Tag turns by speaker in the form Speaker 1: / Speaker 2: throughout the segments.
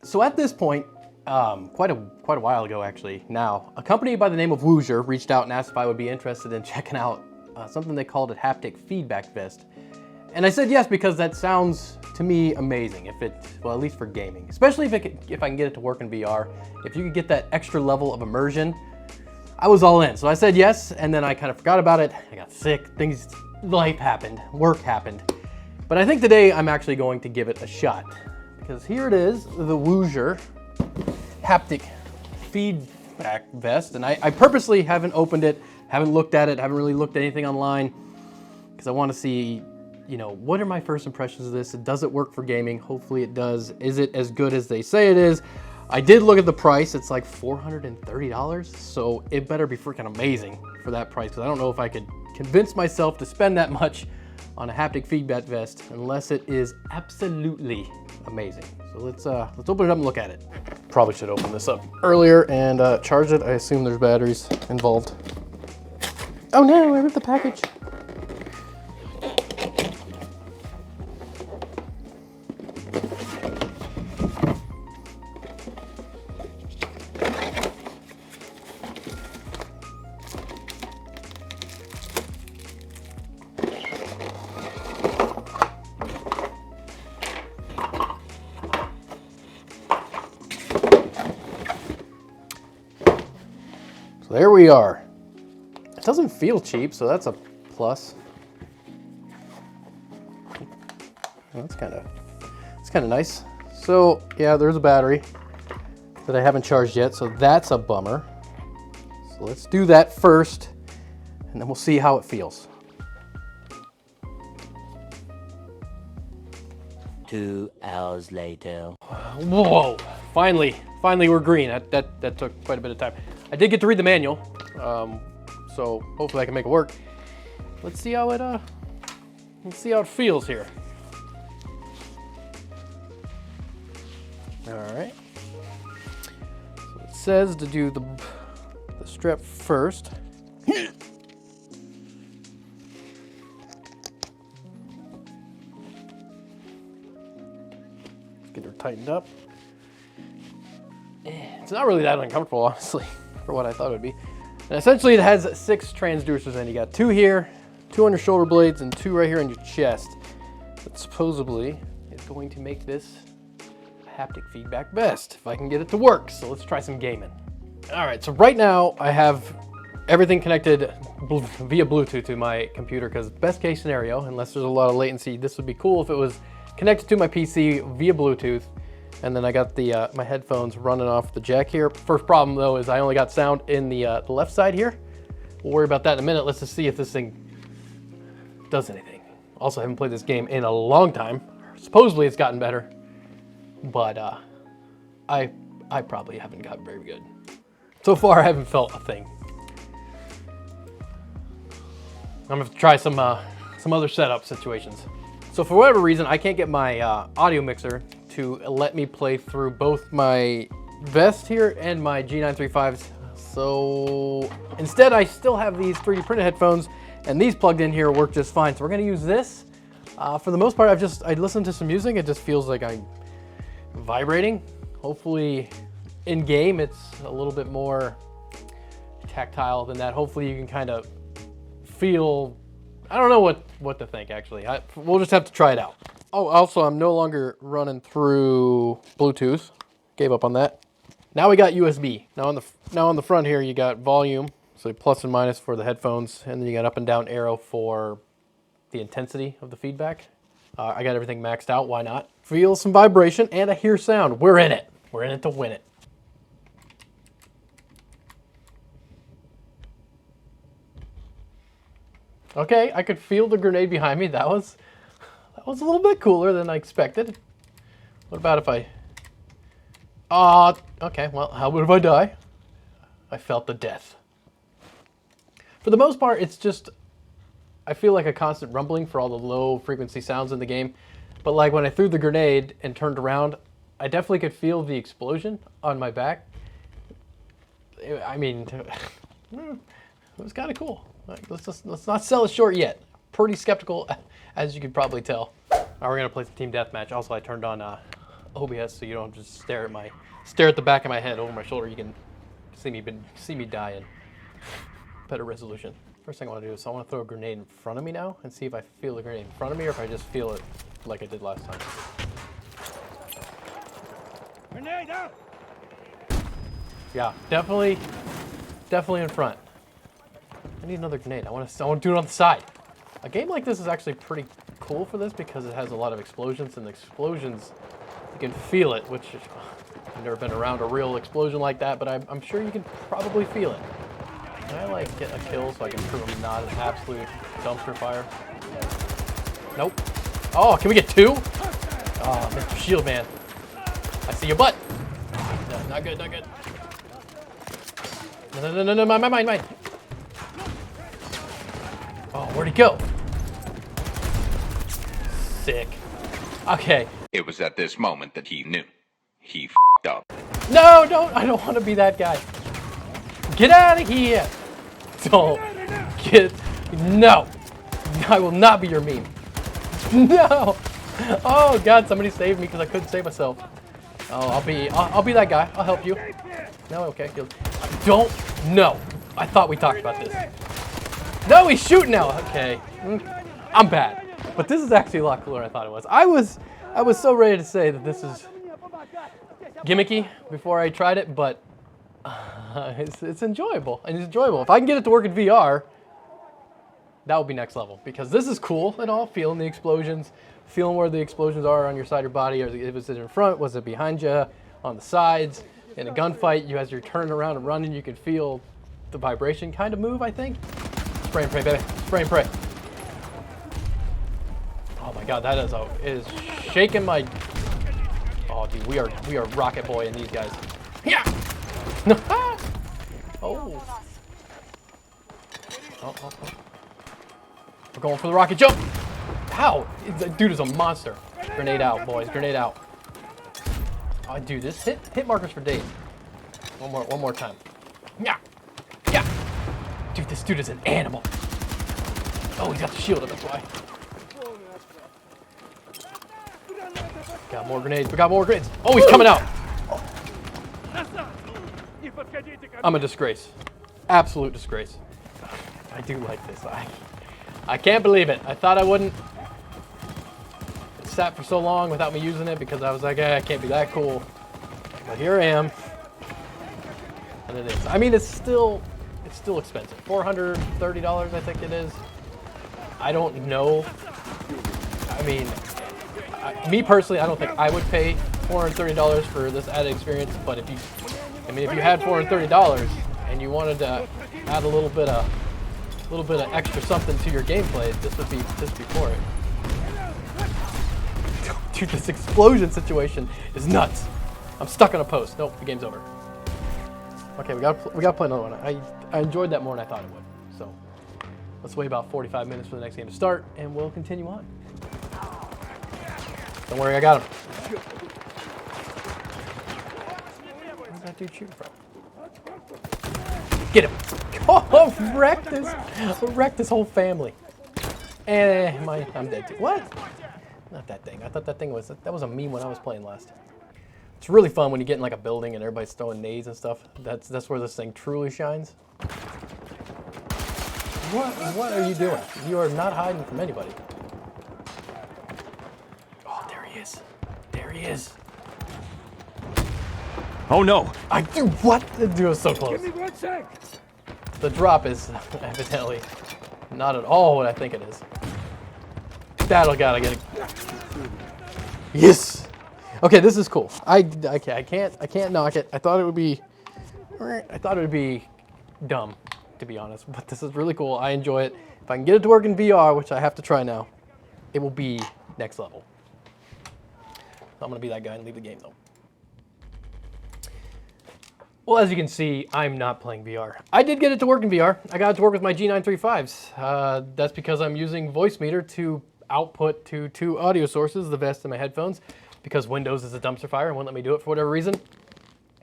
Speaker 1: So at this point, quite a while ago actually now, a company by the name of Woojer reached out and asked if I would be interested in checking out something they called a haptic feedback vest. And I said yes because that sounds to me amazing, well, at least for gaming, especially if I can get it to work in VR. If you could get that extra level of immersion, I was all in. So I said yes, and then I kind of forgot about it. I got sick, life happened, work happened. But I think today I'm actually going to give it a shot, because here it is, the Woojer haptic feedback vest. And I purposely haven't opened it, haven't looked at it, haven't really looked at anything online, because I want to see, you know, what are my first impressions of this? Does it work for gaming? Hopefully it does. Is it as good as they say it is? I did look at the price. It's like $430, so it better be freaking amazing for that price, because I don't know if I could convince myself to spend that much on a haptic feedback vest unless it is absolutely amazing. So let's open it up and look at it. Probably should open this up earlier and charge it. I assume there's batteries involved. Oh no, I ripped the package. So there we are. It doesn't feel cheap, so that's a plus. Well, that's kind of nice. So yeah, there's a battery that I haven't charged yet, so that's a bummer. So let's do that first, and then we'll see how it feels.
Speaker 2: 2 hours later.
Speaker 1: Whoa! Finally we're green. That took quite a bit of time. I did get to read the manual, so hopefully I can make it work. Let's see how it feels here. All right. So it says to do the strap first. Let's get her tightened up. It's not really that uncomfortable, honestly, for what I thought it would be. And essentially it has 6 transducers in. You got 2 here, 2 on your shoulder blades, and 2 right here on your chest. That supposedly is going to make this a haptic feedback vest, if I can get it to work. So let's try some gaming. All right, so right now I have everything connected via Bluetooth to my computer, because best case scenario, unless there's a lot of latency, this would be cool if it was connected to my PC via Bluetooth. And then I got the my headphones running off the jack here. First problem though is I only got sound in the left side here. We'll worry about that in a minute. Let's just see if this thing does anything. Also, I haven't played this game in a long time. Supposedly it's gotten better, but I probably haven't gotten very good. So far I haven't felt a thing. I'm gonna have to try some other setup situations. So for whatever reason, I can't get my audio mixer to let me play through both my vest here and my G935s. So instead, I still have these 3D printed headphones, and these plugged in here work just fine. So we're gonna use this. For the most part, I listened to some music. It just feels like I'm vibrating. Hopefully in game, it's a little bit more tactile than that. Hopefully you can kind of feel, I don't know what to think actually. We'll just have to try it out. Oh, also I'm no longer running through Bluetooth. Gave up on that. Now we got USB. Now on the front here you got volume, so plus and minus for the headphones, and then you got up and down arrow for the intensity of the feedback. I got everything maxed out, why not? Feel some vibration and I hear sound. We're in it. We're in it to win it. Okay, I could feel the grenade behind me. That was a little bit cooler than I expected. What about if I... okay, well, how about if I die? I felt the death. For the most part, it's just... I feel like a constant rumbling for all the low frequency sounds in the game. But like when I threw the grenade and turned around, I definitely could feel the explosion on my back. I mean, it was kind of cool. Let's not sell it short yet. Pretty skeptical, as you could probably tell. All right, we're gonna play some team deathmatch. Also, I turned on OBS so you don't just stare at the back of my head over my shoulder. You can see me dying. Better resolution. First thing I want to do is I want to throw a grenade in front of me now and see if I feel the grenade in front of me or if I just feel it like I did last time.
Speaker 3: Grenade out!
Speaker 1: Yeah, definitely in front. I need another grenade. I want to do it on the side. A game like this is actually pretty cool for this because it has a lot of explosions, and the explosions, you can feel it, which I've never been around a real explosion like that, but I'm sure you can probably feel it. Can I like get a kill so I can prove I'm not an absolute dumpster fire? Nope. Oh, can we get 2? Oh, Mr. Shield Man. I see your butt. No, not good, not good. No, mine. Oh, where'd he go? Sick. Okay.
Speaker 4: It was at this moment that he knew. He f***ed up.
Speaker 1: No, don't. I don't want to be that guy. Get out of here. Don't. No. I will not be your meme. No. Oh, God, somebody saved me because I couldn't save myself. Oh, I'll be that guy. I'll help you. No, okay. Don't. No. I thought we talked about this. No, he's shooting now. Okay. I'm bad. But this is actually a lot cooler than I thought it was. I was so ready to say that this is gimmicky before I tried it, but it's enjoyable. And it's enjoyable. If I can get it to work in VR, that would be next level. Because this is cool and all, feeling the explosions, feeling where the explosions are on your side of your body. Or if it's in front, was it behind you, on the sides? In a gunfight, as you're turning around and running, you can feel the vibration kind of move, I think. Spray and pray, baby. Spray and pray. Oh my God, that is shaking my. Oh, dude, we are rocket boy in these guys. Yeah. Oh. Oh. We're going for the rocket jump. How? That dude is a monster. Grenade out, boys. Grenade out. Oh, dude, this hit markers for days. One more time. Yeah. Dude, this dude is an animal. Oh, he's got the shield up, that's why. Got more grenades. We got more grenades. Oh, he's coming out. I'm a disgrace. Absolute disgrace. I do like this. I can't believe it. I thought I wouldn't. It sat for so long without me using it because I was like, I can't be that cool. But here I am. And it is. I mean, it's still expensive. $430, I think it is. I don't know. I mean, me personally, I don't think I would pay $430 for this added experience. But if you had $430 and you wanted to add a little bit of extra something to your gameplay, this would be for it. Dude, this explosion situation is nuts. I'm stuck on a post. Nope, the game's over. Okay, we got to play another one. I enjoyed that more than I thought it would. So let's wait about 45 minutes for the next game to start, and we'll continue on. Don't worry, I got him. Where's that dude shooting from? Get him! Oh, wrecked this whole family. And I'm dead too. What? Not that thing. I thought that was a meme when I was playing last. It's really fun when you get in like a building and everybody's throwing nades and stuff. That's where this thing truly shines. What are you doing? You are not hiding from anybody. Oh, there he is. There he is.
Speaker 3: Oh no!
Speaker 1: I do what? The dude was so close.
Speaker 3: Give me 1 sec.
Speaker 1: The drop is evidently not at all what I think it is. Gotta get it. Yes. Okay, this is cool. I can't knock it. I thought it would be dumb, to be honest. But this is really cool. I enjoy it. If I can get it to work in VR, which I have to try now, it will be next level. I'm gonna be that guy and leave the game though. Well, as you can see, I'm not playing VR. I did get it to work in VR. I got it to work with my G935s. That's because I'm using voice meter to output to 2 audio sources, the vest and my headphones, because Windows is a dumpster fire and won't let me do it for whatever reason.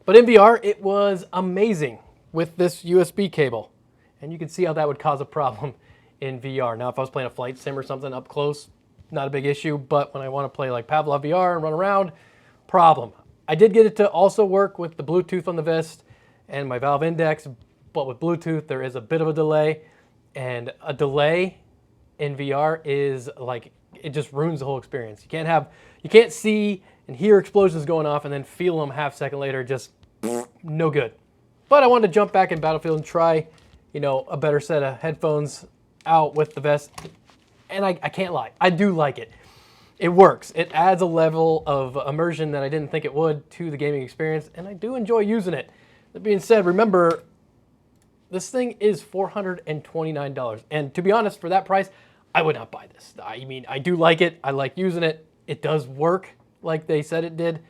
Speaker 1: But in VR, it was amazing with this USB cable. And you can see how that would cause a problem in VR. Now, if I was playing a flight sim or something up close, not a big issue. But when I want to play like Pavlov VR and run around, Problem. I did get it to also work with the Bluetooth on the vest and my Valve Index, but with Bluetooth there is a bit of a delay, and a delay in VR is like, it just ruins the whole experience. You can't see and hear explosions going off and then feel them half second later, just no good. But I wanted to jump back in Battlefield and try, you know, a better set of headphones out with the vest, and I can't lie, I do like it. It works. It adds a level of immersion that I didn't think it would to the gaming experience, and I do enjoy using it. That being said, remember, this thing is $429, and to be honest, for that price, I would not buy this. I mean, I do like it. I like using it. It does work like they said it did.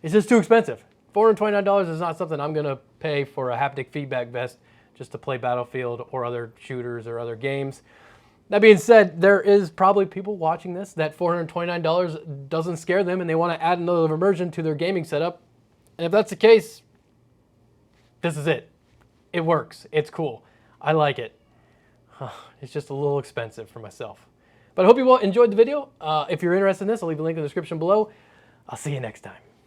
Speaker 1: It's just too expensive. $429 is not something I'm gonna pay for a haptic feedback vest just to play Battlefield or other shooters or other games. That being said, there is probably people watching this that $429 doesn't scare them and they want to add another immersion to their gaming setup. And if that's the case, this is it. It works. It's cool. I like it. It's just a little expensive for myself. But I hope you all enjoyed the video. If you're interested in this, I'll leave a link in the description below. I'll see you next time.